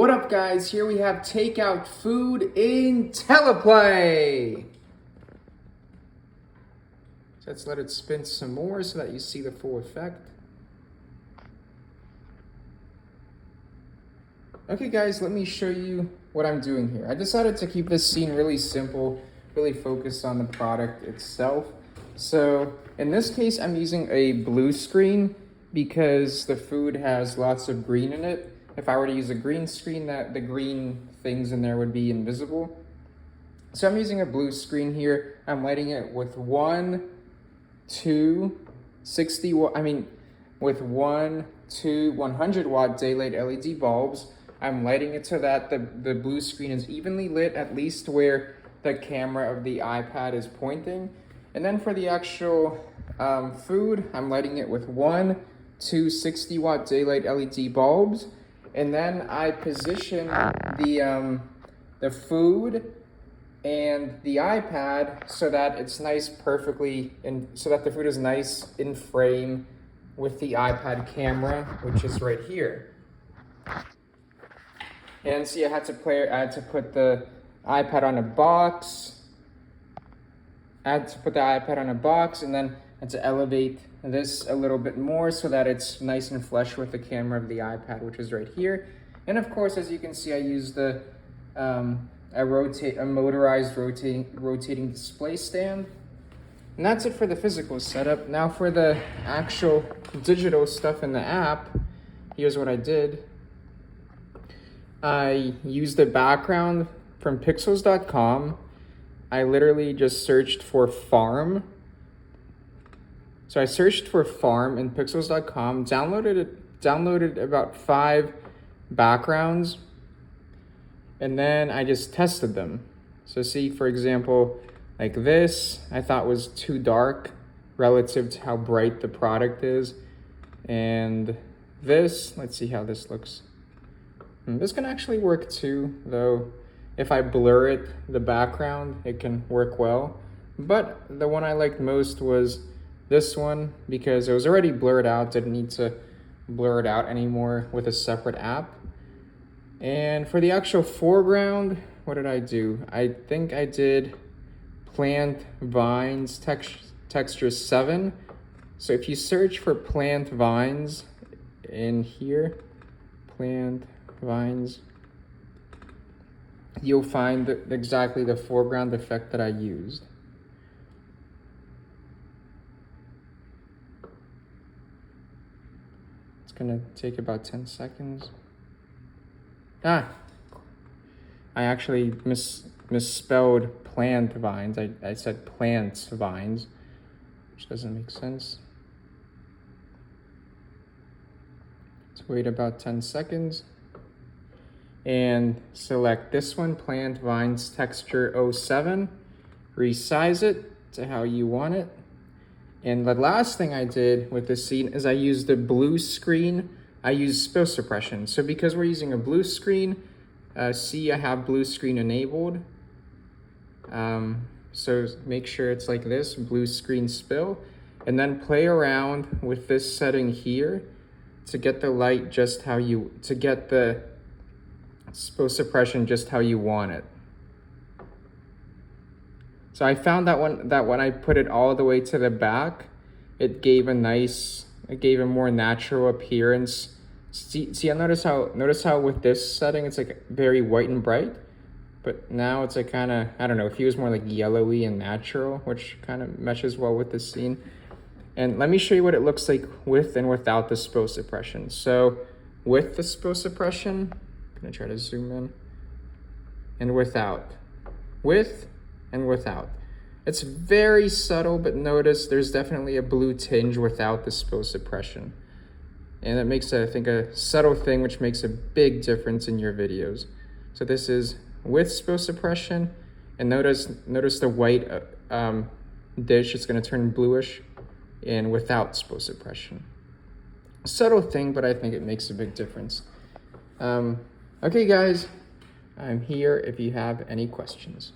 What up, guys? Here we have Takeout food in Teleplay. So let's let it spin some more so that you see the full effect. Okay, guys, let me show you what I'm doing here. I decided to keep this scene really simple, really focused on the product itself. So in this case, I'm using a blue screen because the food has lots of green in it. If I were to use a green screen, the green things in there would be invisible. So I'm using a blue screen here. I'm lighting it with one, 100 watt daylight LED bulbs. I'm lighting it so that the blue screen is evenly lit, at least where the camera of the iPad is pointing. And then for the actual food, I'm lighting it with two 60 watt daylight LED bulbs. And then I position the food and the iPad so that it's nice perfectly, and so that the food is nice in frame with the iPad camera, which is right here. And see, I had to put the iPad on a box. And then I had to elevate this a little bit more so that it's nice and flush with the camera of the iPad, which is right here. And of course, as you can see, I used a motorized rotating display stand. And that's it for the physical setup. Now for the actual digital stuff in the app, here's what I did. I used the background from pixels.com. I literally just searched for farm. So I searched for farm in pixels.com, downloaded about 5 backgrounds, and then I just tested them. So see, for example, like this, I thought was too dark relative to how bright the product is. And this, let's see how this looks. This can actually work too, though if I blur it, the background, it can work well. But the one I liked most was this one, because it was already blurred out, didn't need to blur it out anymore with a separate app. And for the actual foreground, what did I do? I think I did plant vines texture 7. So if you search for plant vines in here, plant vines, you'll find exactly the foreground effect that I used. It's gonna take about 10 seconds. I actually misspelled plant vines. I said plants vines, which doesn't make sense. Let's wait about 10 seconds. And select this one, plant vines texture 07, resize it to how you want it. And the last thing I did with this scene is I used the blue screen. I used spill suppression. So because we're using a blue screen, see, I have blue screen enabled. So make sure it's like this, blue screen spill, and then play around with this setting here to get the light just how to get the spill suppression just how you want it. So I found that when I put it all the way to the back, it gave a more natural appearance. See, notice how with this setting it's like very white and bright, but now it's like kind of, I don't know, it feels more like yellowy and natural, which kind of meshes well with this scene. And let me show you what it looks like with and without the spill suppression. So with the spill suppression, I'm gonna try to zoom in, and without, with and without. It's very subtle, but notice there's definitely a blue tinge without the spill suppression. And it makes, I think, a subtle thing, which makes a big difference in your videos. So this is with spill suppression, and notice the white dish is gonna turn bluish, and without spill suppression. A subtle thing, but I think it makes a big difference. Okay, guys, I'm here if you have any questions.